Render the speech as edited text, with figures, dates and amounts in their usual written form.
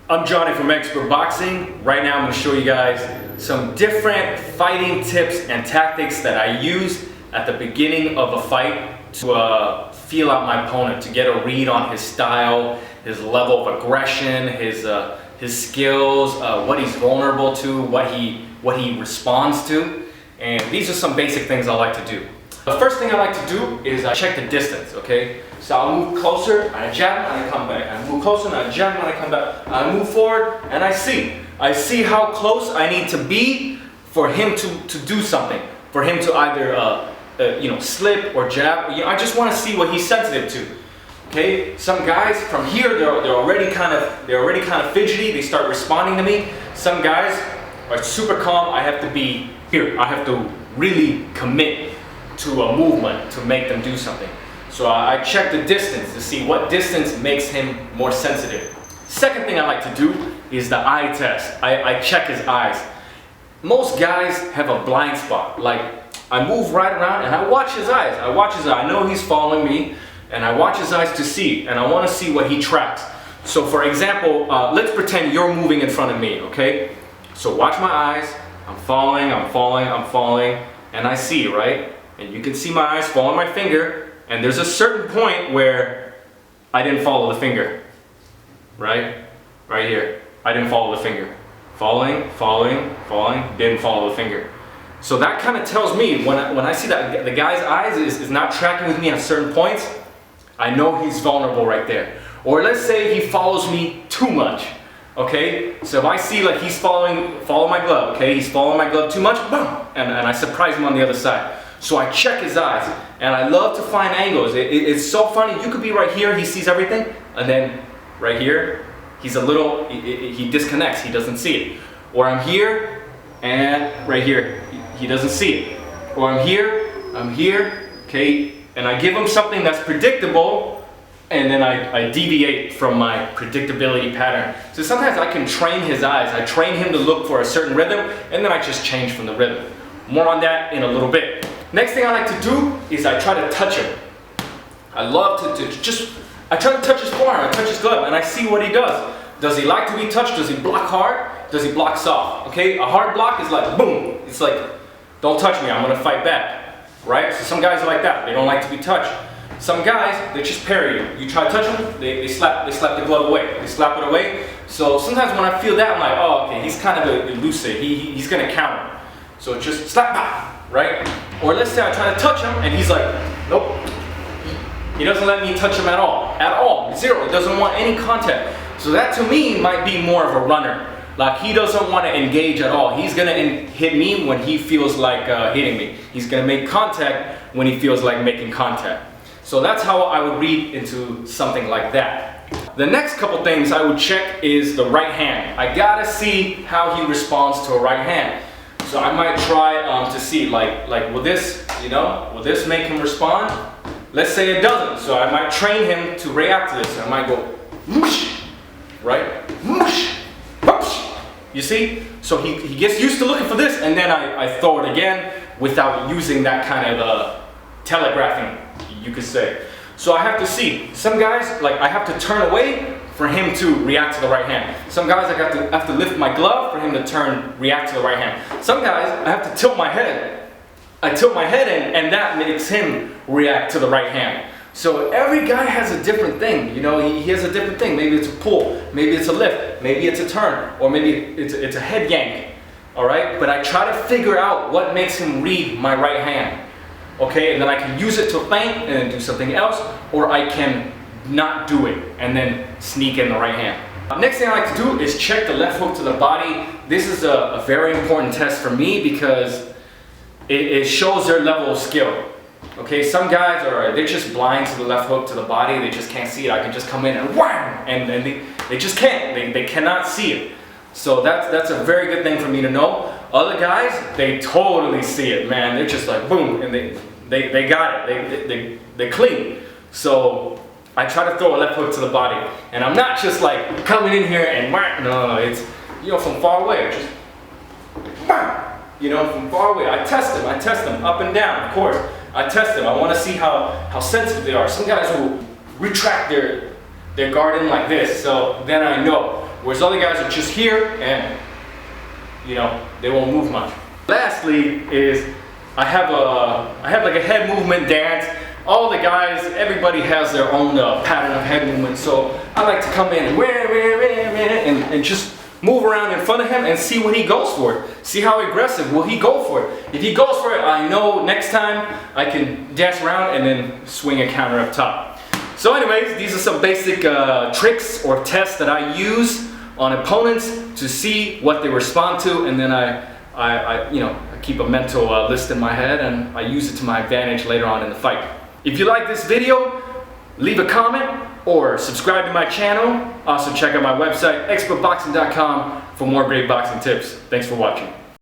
I'm Johnny from Expert Boxing. Right now I'm going to show you guys some different fighting tips and tactics that I use at the beginning of a fight to feel out my opponent, to get a read on his style, his level of aggression, his skills, what he's vulnerable to, what he responds to. And these are some basic things I like to do. The first thing I like to do is I check the distance, okay? So I'll move closer, and I jab, and I come back. I move closer, and I jab, and I come back. I move forward, and I see how close I need to be for him to do something, for him to either slip or jab. I just want to see what he's sensitive to. Okay, some guys from here they're already kind of fidgety. They start responding to me. Some guys are super calm. I have to be here. I have to really commit to a movement to make them do something. So I check the distance to see what distance makes him more sensitive. Second thing I like to do is the eye test. I check his eyes. Most guys have a blind spot. Like, I move right around and I watch his eyes. I know he's following me, and I watch his eyes to see, and I want to see what he tracks. So for example, let's pretend you're moving in front of me, okay? So watch my eyes. I'm following, and I see, right? And you can see my eyes following my finger, and there's a certain point where I didn't follow the finger, right? Right here, I didn't follow the finger. Following, didn't follow the finger. So that kind of tells me, when I see that the guy's eyes is not tracking with me at certain points, I know he's vulnerable right there. Or let's say he follows me too much, okay? So if I see like he's follow my glove, okay? He's following my glove too much, boom, and I surprise him on the other side. So I check his eyes, and I love to find angles. It's so funny. You could be right here, he sees everything, and then right here, he disconnects, he doesn't see it. Or I'm here, and right here, he doesn't see it. Or I'm here, okay, and I give him something that's predictable, and then I deviate from my predictability pattern. So sometimes I can train his eyes. I train him to look for a certain rhythm, and then I just change from the rhythm. More on that in a little bit. Next thing I like to do is I try to touch him. I love I try to touch his forearm, I touch his glove, and I see what he does. Does he like to be touched? Does he block hard? Does he block soft? Okay, a hard block is like boom. It's like, don't touch me, I'm gonna fight back, right? So some guys are like that. They don't like to be touched. Some guys, they just parry you. You try to touch them, they slap the glove away. They slap it away. So sometimes when I feel that, I'm like, oh, okay, he's kind of elusive. He's gonna counter. So just slap back, right? Or let's say I try to touch him and he's like, nope. He doesn't let me touch him at all, zero. He doesn't want any contact. So that to me might be more of a runner. Like, he doesn't want to engage at all. He's gonna hit me when he feels like hitting me. He's gonna make contact when he feels like making contact. So that's how I would read into something like that. The next couple things I would check is the right hand. I gotta see how he responds to a right hand. So I might try to see, like will this make him respond? Let's say it doesn't. So I might train him to react to this. I might go, whoosh, right? Whoosh, whoosh. You see? So he gets used to looking for this, and then I throw it again without using that kind of telegraphing, you could say. So I have to see. Some guys, like, I have to turn away for him to react to the right hand. Some guys, I have to lift my glove for him to react to the right hand. Some guys, I have to tilt my head. I tilt my head in, and that makes him react to the right hand. So every guy has a different thing, you know, he has a different thing. Maybe it's a pull, maybe it's a lift, maybe it's a turn, or maybe it's a head yank, all right? But I try to figure out what makes him read my right hand, okay? And then I can use it to feint and then do something else, or I can not do it and then sneak in the right hand. Next thing I like to do is check the left hook to the body. This is a very important test for me because it shows their level of skill. Okay, some guys they're just blind to the left hook to the body. They just can't see it. I can just come in and wham, and they just can't. They cannot see it. So that's a very good thing for me to know. Other guys, they totally see it, man. They're just like boom, and they got it. They're clean. So I try to throw a left hook to the body, and I'm not just like coming in here and whack. No, it's from far away. Just wham. From far away. I test them up and down, of course. I test them. I want to see how sensitive they are. Some guys will retract their guard in like this, so then I know, whereas other guys are just here and, you know, they won't move much. Lastly is I have like a head movement dance. All the guys, everybody has their own pattern of head movement, so I like to come in and just move around in front of him and see what he goes for. See how aggressive will he go for it. If he goes for it, I know next time I can dance around and then swing a counter up top. So anyways, these are some basic tricks or tests that I use on opponents to see what they respond to, and then I keep a mental list in my head and I use it to my advantage later on in the fight. If you like this video, leave a comment or subscribe to my channel. Also check out my website, expertboxing.com, for more great boxing tips. Thanks for watching.